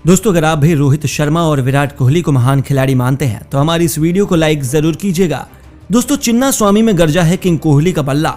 दोस्तों, अगर आप भी रोहित शर्मा और विराट कोहली को महान खिलाड़ी मानते हैं तो हमारी इस वीडियो को लाइक जरूर कीजिएगा। दोस्तों, चिन्ना स्वामी में गरजा है किंग कोहली का बल्ला।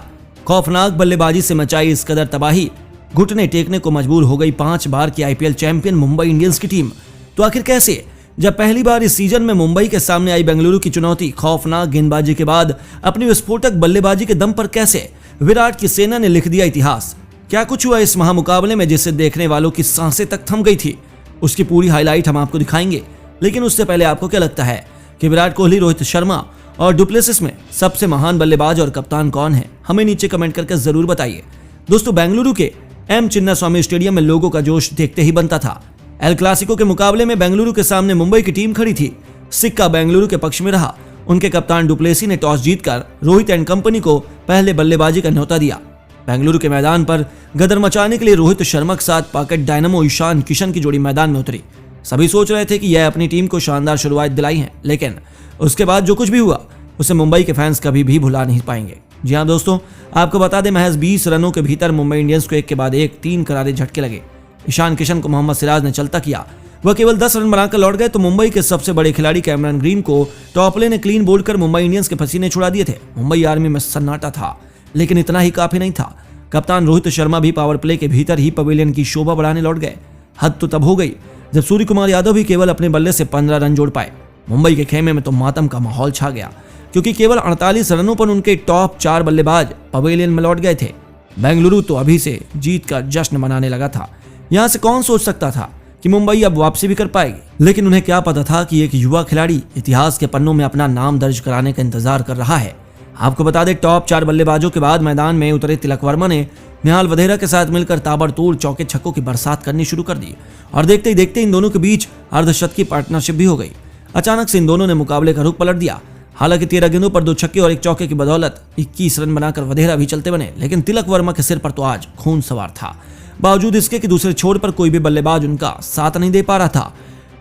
खौफनाक बल्लेबाजी से मचाई इस कदर तबाही, घुटने टेकने को मजबूर हो गई 5 बार की आईपीएल चैंपियन मुंबई इंडियंस की टीम। तो आखिर कैसे? जब पहली बार इस सीजन में मुंबई के सामने आई बेंगलुरु की चुनौती, खौफनाक गेंदबाजी के बाद अपनी विस्फोटक बल्लेबाजी के दम पर कैसे विराट की सेना ने लिख दिया इतिहास। क्या कुछ हुआ इस महामुकाबले में जिससे देखने वालों की सांसें तक थम गई थी, उसकी पूरी हाईलाइट हम आपको दिखाएंगे। लेकिन उससे पहले आपको क्या लगता है कि विराट कोहली, रोहित शर्मा और डुप्लेसिस में सबसे महान बल्लेबाज और कप्तान कौन है? हमें नीचे कमेंट करके जरूर बताइए। दोस्तों, बेंगलुरु के एम चिन्नास्वामी स्टेडियम में लोगों का जोश देखते ही बनता था। एल क्लासिको के मुकाबले में बेंगलुरु के सामने मुंबई की टीम खड़ी थी। सिक्का बेंगलुरु के पक्ष में रहा। उनके कप्तान डुप्लेसी ने टॉस जीतकर रोहित एंड कंपनी को पहले बल्लेबाजी का न्योता दिया। बेंगलुरु के मैदान पर गदर मचाने के लिए रोहित शर्मा के साथ पॉकेट डायनामो ईशान किशन की जोड़ी मैदान में उतरी। सभी सोच रहे थे कि यह अपनी टीम को शानदार शुरुआत दिलाई है, लेकिन उसके बाद जो कुछ भी हुआ उसे मुंबई के फैंस कभी भी भुला नहीं पाएंगे। जी हां दोस्तों, आपको बता दें, महज 20 रनों के भीतर मुंबई इंडियंस को एक के बाद एक 3 करारे झटके लगे। ईशान किशन को मोहम्मद सिराज ने चलता किया। वह केवल 10 रन बनाकर लौट गए तो मुंबई के सबसे बड़े खिलाड़ी कैमरन ग्रीन को टॉपले ने क्लीन बोल्ड कर मुंबई इंडियंस के पसीने छुड़ा दिए थे। मुंबई आर्मी में सन्नाटा था, लेकिन इतना ही काफी नहीं था। कप्तान रोहित शर्मा भी पावर प्ले के भीतर ही पवेलियन की शोभा बढ़ाने लौट गए। हद तो तब हो गई जब सूर्य कुमार यादव भी केवल अपने बल्ले से 15 रन जोड़ पाए। मुंबई के खेमे में तो मातम का माहौल छा गया, क्योंकि केवल 48 रनों पर उनके टॉप 4 बल्लेबाज पवेलियन में लौट गए थे। बेंगलुरु तो अभी से जीत का जश्न मनाने लगा था। यहां से कौन सोच सकता था कि मुंबई अब वापसी भी कर पाएगी, लेकिन उन्हें क्या पता था कि एक युवा खिलाड़ी इतिहास के पन्नों में अपना नाम दर्ज कराने का इंतजार कर रहा है। आपको बता दें, टॉप 4 बल्लेबाजों के बाद मैदान में उतरे तिलक वर्मा ने निहाल वधेरा के साथ मिलकर ताबड़तोड़ चौके छक्कों की बरसात करनी शुरू कर दी और देखते ही देखते इन दोनों के बीच अर्धशतकी पार्टनरशिप भी हो गई। अचानक से इन दोनों ने मुकाबले का रुख पलट दिया। हालांकि 13 गेंदों पर 2 छक्के और 1 चौके की बदौलत 21 रन बनाकर वधेरा भी चलते बने, लेकिन तिलक वर्मा के सिर पर तो आज खून सवार था। बावजूद इसके कि दूसरे छोर पर कोई भी बल्लेबाज उनका साथ नहीं दे पा रहा था।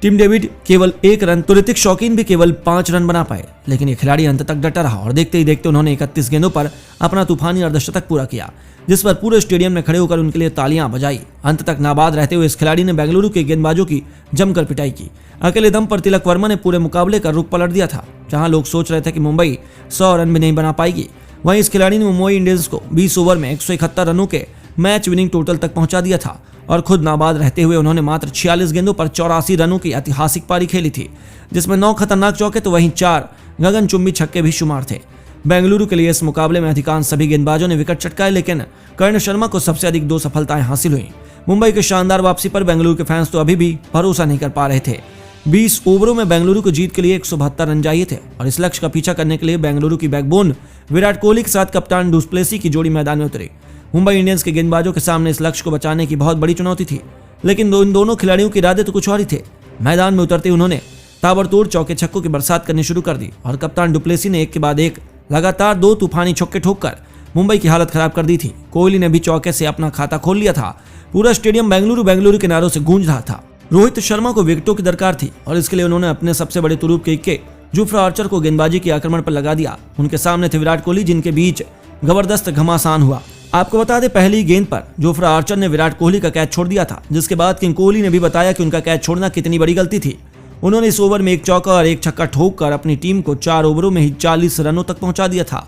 टिम डेविड केवल 1 रन तो ऋतिक शौकीन भी केवल 5 रन बना पाए, लेकिन ये खिलाड़ी अंत तक डटा रहा और देखते ही देखते उन्होंने 31 गेंदों पर अपना तूफानी अर्धशतक पूरा किया, जिस पर पूरे स्टेडियम में खड़े होकर उनके लिए तालियां बजाई। अंत तक नाबाद रहते हुए इस खिलाड़ी ने बेंगलुरु के गेंदबाजों की जमकर पिटाई की। अकेले दम पर तिलक वर्मा ने पूरे मुकाबले का रुख पलट दिया था। जहां लोग सोच रहे थे कि मुंबई 100 रन भी नहीं बना पाएगी, वहीं इस खिलाड़ी ने मुंबई इंडियंस को 20 ओवर में 171 रनों के मैच विनिंग टोटल तक पहुंचा दिया था और खुद नाबाद रहते हुए उन्होंने मात्र 46 गेंदों पर 84 रनों की ऐतिहासिक पारी खेली थी, जिसमें 9 खतरनाक चौके तो वहीं 4 गगनचुंबी छक्के भी शुमार थे। बेंगलुरु के लिए इस मुकाबले में अधिकांश सभी गेंदबाजों ने विकेट चटकाए, लेकिन कर्ण शर्मा को सबसे अधिक 2 सफलताएं हासिल हुई। मुंबई की शानदार वापसी पर बेंगलुरु के फैंस तो अभी भी भरोसा नहीं कर पा रहे थे। 20 ओवरों में बेंगलुरु को जीत के लिए 172 रन चाहिए थे और इस लक्ष्य का पीछा करने के लिए बेंगलुरु की बैकबोन विराट कोहली के साथ कप्तान डुप्लेसी की जोड़ी मैदान में उतरी। मुंबई इंडियंस के गेंदबाजों के सामने इस लक्ष्य को बचाने की बहुत बड़ी चुनौती थी, लेकिन इन दोनों खिलाड़ियों के इरादे तो कुछ और ही थे। मैदान में उतरते उन्होंने ताबड़तोड़ चौके छक्कों की बरसात करनी शुरू कर दी और कप्तान डुप्लेसी ने एक के बाद एक लगातार 2 तूफानी छक्के ठोककर मुंबई की हालत खराब कर दी थी। कोहली ने भी चौके से अपना खाता खोल लिया था। पूरा स्टेडियम बेंगलुरु के नारों से गूंज रहा था। रोहित शर्मा को विकेटों की दरकार थी और इसके लिए उन्होंने अपने सबसे बड़े तुरूप के इक्के जुफ्रा आर्चर को गेंदबाजी के आक्रमण पर लगा दिया। उनके सामने थे विराट कोहली, जिनके बीच जबरदस्त घमासान हुआ। आपको बता दें, पहली गेंद पर जुफ्रा आर्चर ने विराट कोहली का कैच छोड़ दिया था, जिसके बाद किंग कोहली ने भी बताया कि उनका कैच छोड़ना कितनी बड़ी गलती थी। उन्होंने इस ओवर में 1 चौका और 1 छक्का ठोककर अपनी टीम को 4 ओवरों में ही 40 रनों तक पहुंचा दिया था।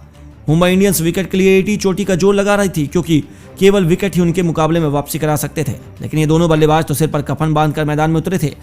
मुंबई इंडियंस विकेट के लिए 80 चोटी का जोर लगा रही थी, क्योंकि केवल विकेट ही उनके मुकाबले में वापसी करा सकते थे। लेकिन ये दोनों बल्लेबाज तो सिर पर कफन बांधकर मैदान में उतरे थे।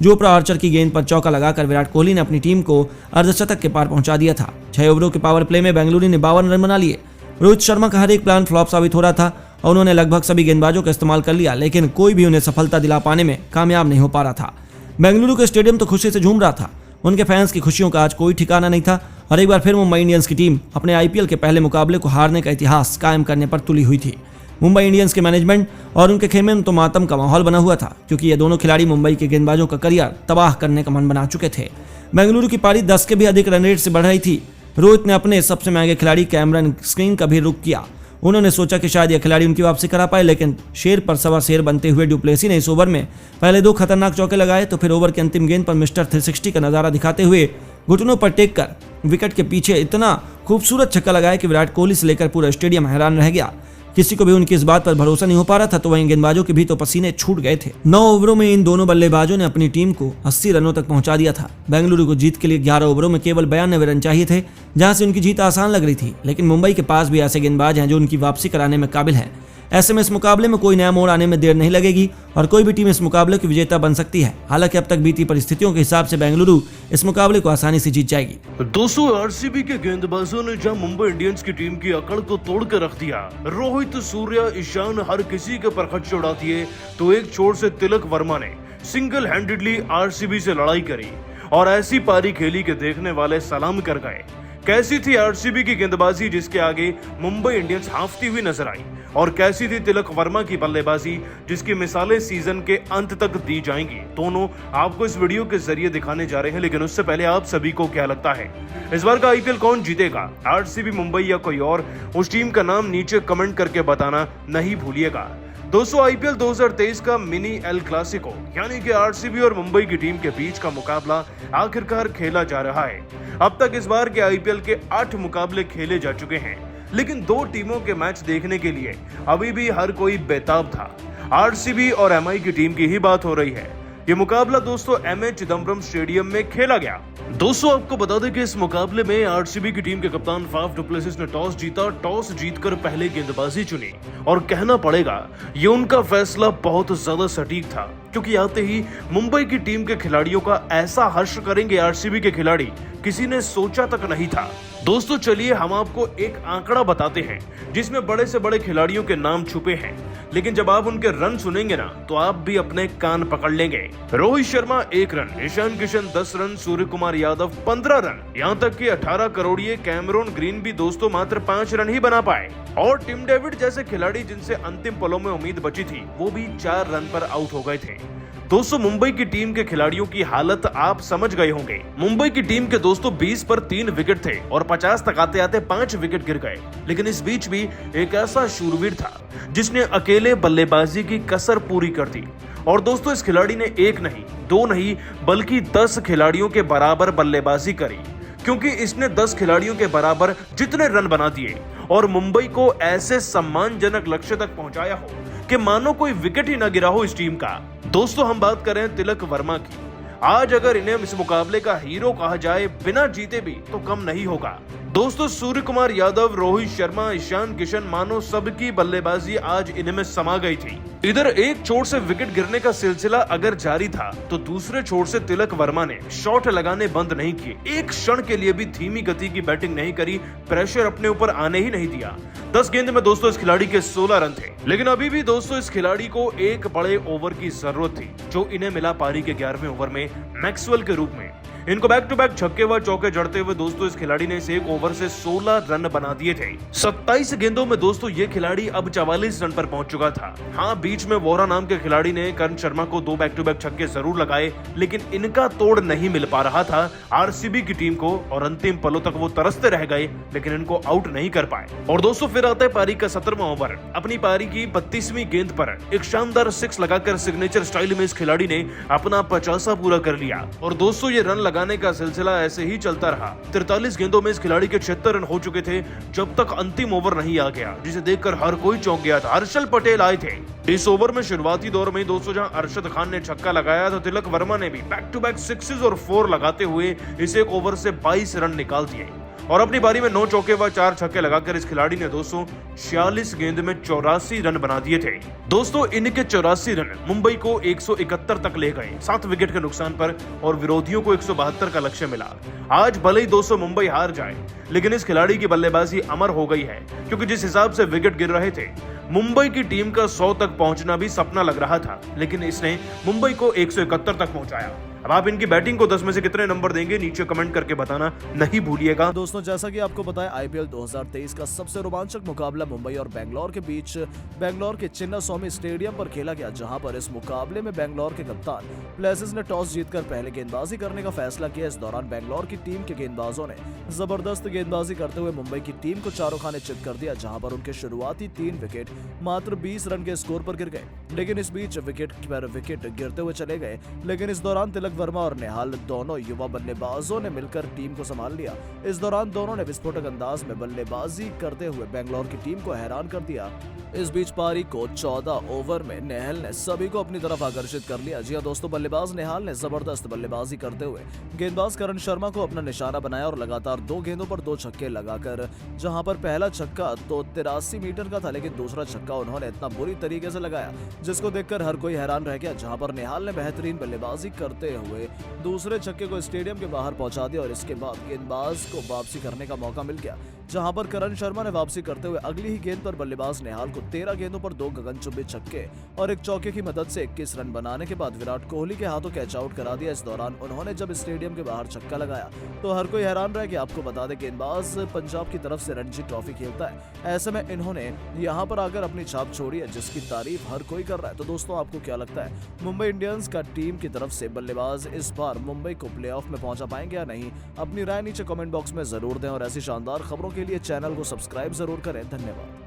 जोफ्रा आर्चर की गेंद पर चौका लगाकर विराट कोहली ने अपनी टीम को अर्धशतक के पार पहुंचा दिया था। 6 ओवरों के पावर प्ले में बेंगलुरु ने 52 रन बना लिए। रोहित शर्मा का हर एक प्लान फ्लॉप साबित हो रहा था और उन्होंने लगभग सभी गेंदबाजों का इस्तेमाल कर लिया, लेकिन कोई भी उन्हें सफलता दिला पाने में कामयाब नहीं हो पा रहा था। बेंगलुरु का स्टेडियम तो खुशी से झूम रहा था। उनके फैंस की खुशियों का आज कोई ठिकाना नहीं था और एक बार फिर मुंबई इंडियंस की टीम अपने आईपीएल के पहले मुकाबले को हारने का इतिहास कायम करने पर तुली हुई थी। मुंबई इंडियंस के मैनेजमेंट और उनके खेमे में तो मातम का माहौल बना हुआ था, क्योंकि ये दोनों खिलाड़ी मुंबई के गेंदबाजों का करियर तबाह करने का मन बना चुके थे। बेंगलुरु की पारी 10 के भी अधिक रन रेट से बढ़ रही थी। रोहित ने अपने सबसे महंगे खिलाड़ी कैमरन स्क्रीन का भी रुख किया। उन्होंने सोचा कि शायद यह खिलाड़ी उनकी वापसी करा पाए, लेकिन शेर पर सवा शेर बनते हुए डुप्लेसी ने इस ओवर में पहले 2 खतरनाक चौके लगाए, तो फिर ओवर की अंतिम गेंद पर मिस्टर 360 का नजारा दिखाते हुए घुटनों पर टेक कर विकेट के पीछे इतना खूबसूरत छक्का लगाया कि विराट कोहली से लेकर पूरा स्टेडियम हैरान रह गया। किसी को भी उनकी इस बात पर भरोसा नहीं हो पा रहा था, तो वहीं गेंदबाजों के भी तो पसीने छूट गए थे। 9 ओवरों में इन दोनों बल्लेबाजों ने अपनी टीम को 80 रनों तक पहुंचा दिया था। बेंगलुरु को जीत के लिए 11 ओवरों में केवल 92 रन चाहिए थे, जहां से उनकी जीत आसान लग रही थी। लेकिन मुंबई के पास भी ऐसे गेंदबाज हैं जो उनकी वापसी कराने में काबिल हैं। ऐसे में इस मुकाबले में कोई नया मोड़ आने में देर नहीं लगेगी और कोई भी टीम इस मुकाबले की विजेता बन सकती है। हालांकि अब तक बीती परिस्थितियों के हिसाब से बेंगलुरु इस मुकाबले को आसानी से जीत जाएगी। दोस्तों, आरसीबी के गेंदबाजों ने जहां मुंबई इंडियंस की टीम की अकड़ को तोड़ कर रख दिया, रोहित, सूर्या, ईशान हर किसी के परखच उड़ा दिए, तो एक छोर से तिलक वर्मा ने सिंगल हैंडेडली आरसीबी से लड़ाई करी और ऐसी पारी खेली कि देखने वाले सलाम कर गए। कैसी थी आरसीबी की गेंदबाजी जिसके आगे मुंबई इंडियंस हाफती हुई नजर आई, और कैसी थी तिलक वर्मा की बल्लेबाजी जिसकी मिसालें सीजन के अंत तक दी जाएंगी, दोनों आपको इस वीडियो के जरिए दिखाने जा रहे हैं। लेकिन उससे पहले आप सभी को क्या लगता है, इस बार का आईपीएल कौन जीतेगा, आरसीबी, मुंबई या कोई और? उस टीम का नाम नीचे कमेंट करके बताना नहीं भूलिएगा। दोस्तों, आईपीएल 2023 का मिनी एल क्लासिको यानी कि आरसीबी और मुंबई की टीम के बीच का मुकाबला आखिरकार खेला जा रहा है। अब तक इस बार के आईपीएल के 8 मुकाबले खेले जा चुके हैं, लेकिन 2 टीमों के मैच देखने के लिए अभी भी हर कोई बेताब था। आरसीबी और एमआई की टीम की ही बात हो रही है। ये मुकाबला दोस्तों एमए चिदम्बरम स्टेडियम में खेला गया। दोस्तों, आपको बता दें कि इस मुकाबले में आरसीबी की टीम के कप्तान फाफ डु प्लेसिस ने टॉस जीता। टॉस जीतकर पहले गेंदबाजी चुनी और कहना पड़ेगा ये उनका फैसला बहुत ज्यादा सटीक था, क्योंकि आते ही मुंबई की टीम के खिलाड़ियों का ऐसा हर्ष करेंगे आरसीबी के खिलाड़ी किसी ने सोचा तक नहीं था। दोस्तों, चलिए हम आपको एक आंकड़ा बताते हैं जिसमें बड़े से बड़े खिलाड़ियों के नाम छुपे हैं, लेकिन जब आप उनके रन सुनेंगे ना तो आप भी अपने कान पकड़ लेंगे। Rohit Sharma 1 run, Ishan Kishan 10 run, Surya Kumar Yadav 15 run, यहाँ तक कि 18 करोड़िए कैमरून ग्रीन भी दोस्तों मात्र 5 रन ही बना पाए। और टिम डेविड जैसे खिलाड़ी जिनसे अंतिम पलों में उम्मीद बची थी, वो भी 4 रन पर आउट हो गए थे। दोस्तों, मुंबई की टीम के खिलाड़ियों की हालत आप समझ गए होंगे। मुंबई की टीम के दोस्तों 20 पर 3 विकेट थे और 50 तक आते आते 5 विकेट गिर गए। लेकिन इस बीच भी एक ऐसा शूरवीर था जिसने अकेले बल्लेबाजी की कसर पूरी कर दी। और दोस्तों, इस खिलाड़ी ने 1 नहीं, 2 नहीं, बल्कि 10 खिलाड़ियों के बराबर बल्लेबाजी करी, क्योंकि इसने 10 खिलाड़ियों के बराबर जितने रन बना दिए और मुंबई को ऐसे सम्मानजनक लक्ष्य तक पहुंचाया हो कि मानो कोई विकेट ही न गिरा हो इस टीम का। दोस्तों, हम बात कर रहे हैं तिलक वर्मा की। आज अगर इन्हें इस मुकाबले का हीरो कहा जाए बिना जीते भी तो कम नहीं होगा। दोस्तों, सूर्य कुमार यादव, रोहित शर्मा, ईशान किशन, मानो सबकी बल्लेबाजी आज इनमें समा गई थी। इधर एक छोर से विकेट गिरने का सिलसिला अगर जारी था तो दूसरे छोर से तिलक वर्मा ने शॉट लगाने बंद नहीं किए। एक क्षण के लिए भी धीमी गति की बैटिंग नहीं करी, प्रेशर अपने ऊपर आने ही नहीं दिया। 10 गेंद में दोस्तों इस खिलाड़ी के 16 रन थे, लेकिन अभी भी दोस्तों इस खिलाड़ी को एक बड़े ओवर की जरूरत थी, जो इन्हें मिला पारी के 11वें ओवर में मैक्सवेल के रूप में। इनको बैक टू बैक छक्के व चौके जड़ते हुए दोस्तों इस खिलाड़ी ने इस एक ओवर से 16 रन बना दिए थे। 27 गेंदों में दोस्तों ये खिलाड़ी अब 44 रन पर पहुंच चुका था। हाँ, बीच में वोरा नाम के खिलाड़ी ने करण शर्मा को 2 बैक टू बैक छक्के जरूर लगाए, लेकिन इनका तोड़ नहीं मिल पा रहा था आरसीबी की टीम को, और अंतिम पलों तक वो तरसते रह गए, लेकिन इनको आउट नहीं कर पाए। और दोस्तों, फिर आता है पारी का 17वां ओवर। अपनी पारी की 32वीं गेंद पर एक शानदार 6 लगाकर सिग्नेचर स्टाइल में इस खिलाड़ी ने अपना 50 पूरा कर लिया। और दोस्तों, ये रन लगाने का सिलसिला ऐसे ही चलता रहा। 43 गेंदों में इस खिलाड़ी के 76 रन हो चुके थे, जब तक अंतिम ओवर नहीं आ गया, जिसे देखकर हर कोई चौंक गया था। हर्षल पटेल आए थे इस ओवर में। शुरुआती दौर में दोस्तों जहां अरशद खान ने छक्का लगाया तो तिलक वर्मा ने भी बैक टू बैक 6 और 4 लगाते हुए इस एक ओवर से 22 रन निकाल दिए, और अपनी पारी में 9 चौके व 4 छक्के लगाकर इस खिलाड़ी ने दोस्तों 46 गेंद में 84 रन बना दिए थे। दोस्तों, इनके 84 रन मुंबई को 171 तक ले गए 7 विकेट के नुकसान पर, और विरोधियों को 172 का लक्ष्य मिला। आज भले ही दोस्तों मुंबई हार जाए, लेकिन इस खिलाड़ी की बल्लेबाजी अमर हो गई है, क्योंकि जिस हिसाब से विकेट गिर रहे थे, मुंबई की टीम का 100 तक पहुंचना भी सपना लग रहा था, लेकिन इसने मुंबई को 171 तक पहुंचाया। अब आप इनकी बैटिंग को 10 में से कितने नंबर देंगे नीचे कमेंट करके बताना नहीं भूलिएगा। दोस्तों, जैसा कि आपको पता है, आईपीएल 2023 का सबसे रोमांचक मुकाबला मुंबई और बेंगलोर के बीच बेंगलोर के चिन्नास्वामी स्टेडियम पर खेला गया, जहां पर इस मुकाबले में बेंगलोर के कप्तान प्लेसिस ने टॉस जीतकर पहले गेंदबाजी करने का फैसला किया। इस दौरान बेंगलोर की टीम के गेंदबाजों ने जबरदस्त गेंदबाजी करते हुए मुंबई की टीम को चारों खाने चित कर दिया, जहां पर उनके शुरुआती 3 विकेट मात्र 20 रन के स्कोर पर गिर गए। लेकिन इस बीच विकेट गिरते हुए चले गए, लेकिन इस दौरान तिलक वर्मा और निहाल दोनों युवा बल्लेबाजों ने मिलकर टीम को संभाल लिया। इस दौरान दोनों ने विस्फोटक अंदाज में बल्लेबाजी करते हुए बेंगलोर की टीम को हैरान कर दिया। इस बीच पारी को 14 ओवर में नेहल ने सभी को अपनी तरफ आकर्षित कर लिया। जी हां दोस्तों, बल्लेबाज नेहाल ने जबरदस्त बल्लेबाजी करते हुए गेंदबाज करण शर्मा को अपना निशाना बनाया और लगातार 2 गेंदों पर 2 छक्के लगाकर, जहां पर पहला छक्का तो 83 मीटर का था, लेकिन दूसरा छक्का उन्होंने इतना बुरी तरीके से लगाया जिसको देखकर हर कोई हैरान रह गया। जहां पर नेहाल ने बेहतरीन बल्लेबाजी करते हुए दूसरे छक्के को स्टेडियम के बाहर पहुंचा दिया और इसके बाद गेंदबाज को वापसी करने का मौका मिल गया। जहां पर करण शर्मा ने वापसी करते हुए अगली ही गेंद पर बल्लेबाज नेहाल को 13 गेंदों पर 2 गगनचुंबी छक्के और एक चौके की मदद से 21 रन बनाने के बाद विराट कोहली के हाथों कैच आउट करा दिया। इस दौरान उन्होंने जब स्टेडियम के बाहर छक्का लगाया तो हर कोई हैरान रह गया। आपको बता दें, गेंदबाज पंजाब की तरफ से रणजी ट्रॉफी खेलता है, ऐसे में इन्होंने यहाँ पर आकर अपनी छाप छोड़ी है, जिसकी तारीफ हर कोई कर रहा है। तो दोस्तों, आपको क्या लगता है, मुंबई इंडियंस का टीम की तरफ से बल्लेबाज इस बार मुंबई को प्लेऑफ में पहुंचा पाएंगे या नहीं? अपनी राय नीचे कमेंट बॉक्स में जरूर दें और ऐसी शानदार खबरों के लिए चैनल को सब्सक्राइब जरूर करें। धन्यवाद।